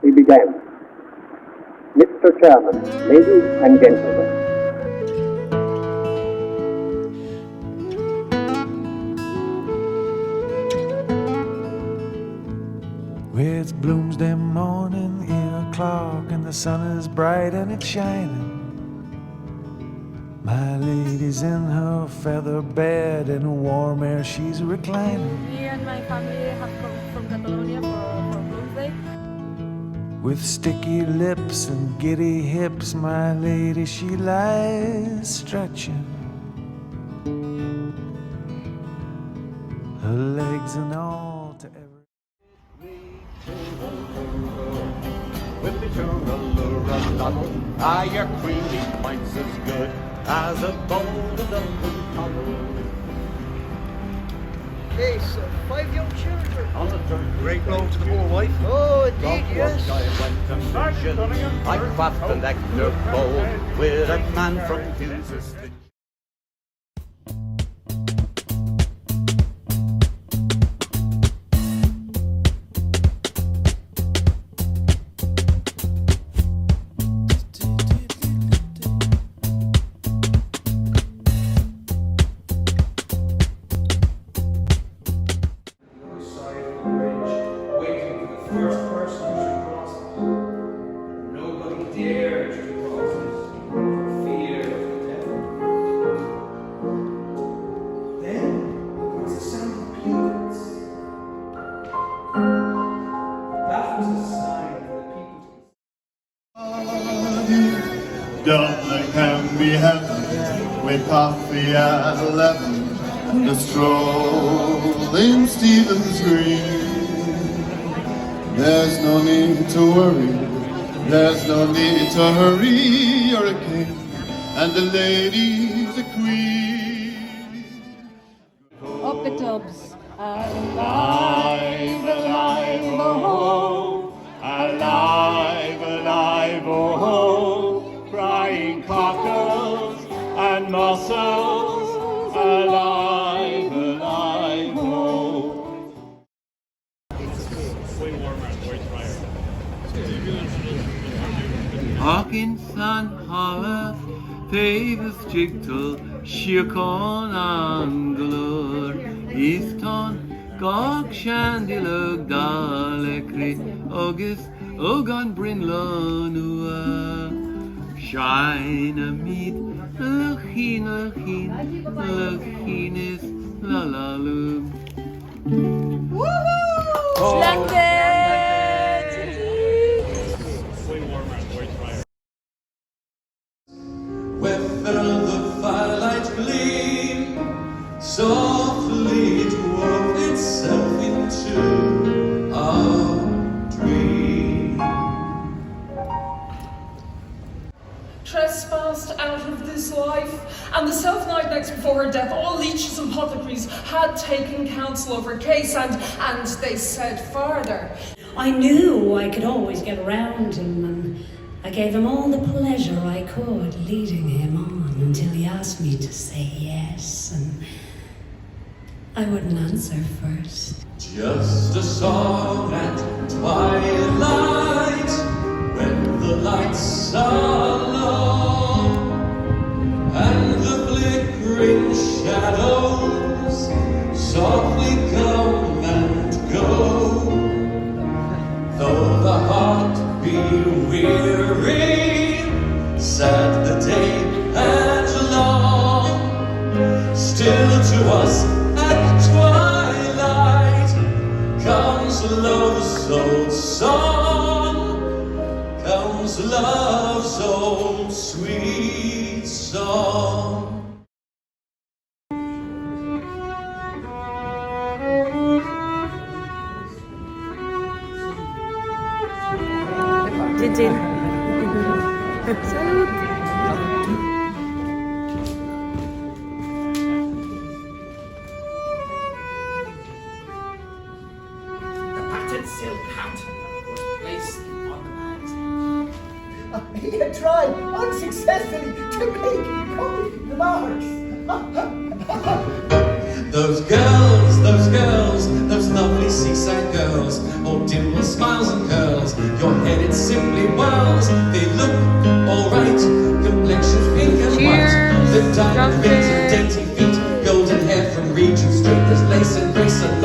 We began. Mr. Chairman, ladies and gentlemen. It's Bloomsday morning, 8 o'clock, and the sun is bright and it's shining. My lady's in her feather bed, in warm air she's reclining. Me and my family have come from Catalonia for Bloomsday. With sticky lips and giddy hips, my lady, she lies stretching. Her legs and all to every... With eternal ah, your creamy points as good as a bone of the Yes, 5 young children. on the third Great blow to the poor wife. Oh, indeed, yes. I quaffed an nectar bowl with a man from Ulisses de Dublin can be heaven with coffee at 11. The stroll in Stephen's Green. There's no need to worry. There's no need to hurry. You're a king, and the lady's a queen. Up the tubs. Alive, alive, oh ho! Alive, alive, oh ho! Crying cockles and mussels. Alive, alive, oh! Hawkinson Hollath, Davis Jigtle, Shirkon Anglor, Easton, Gog Shandilug Dalekri, August, Ogan Brinlonua, Shine a meet, Lachin, Lachin, Lachinis, Lalalum. Where fell the firelight gleam, softly it wove itself into a dream. Trespassed out of this life, and the self-night next before her death, all leeches and apothecaries had taken counsel over her case, and they said farther. I knew I could always get around him, and I gave him all the pleasure I could, leading him on until he asked me to say yes, and I wouldn't answer first. Just a song at twilight, when the lights are low, and the flickering shadows softly come and go. Though the heart be weary, sad the day and long, still to us at twilight comes love's old song, comes love's old sweet song. Salud. The battered silk hat was placed on the mat. He had tried unsuccessfully to make copy the marks. Those girls, those lovely seaside girls, all dimple smiles and curls, your head simply whirls. They look alright, complexion pink and white. The diamond rings and dainty feet, golden hair from Regent Street. There's lace and grace and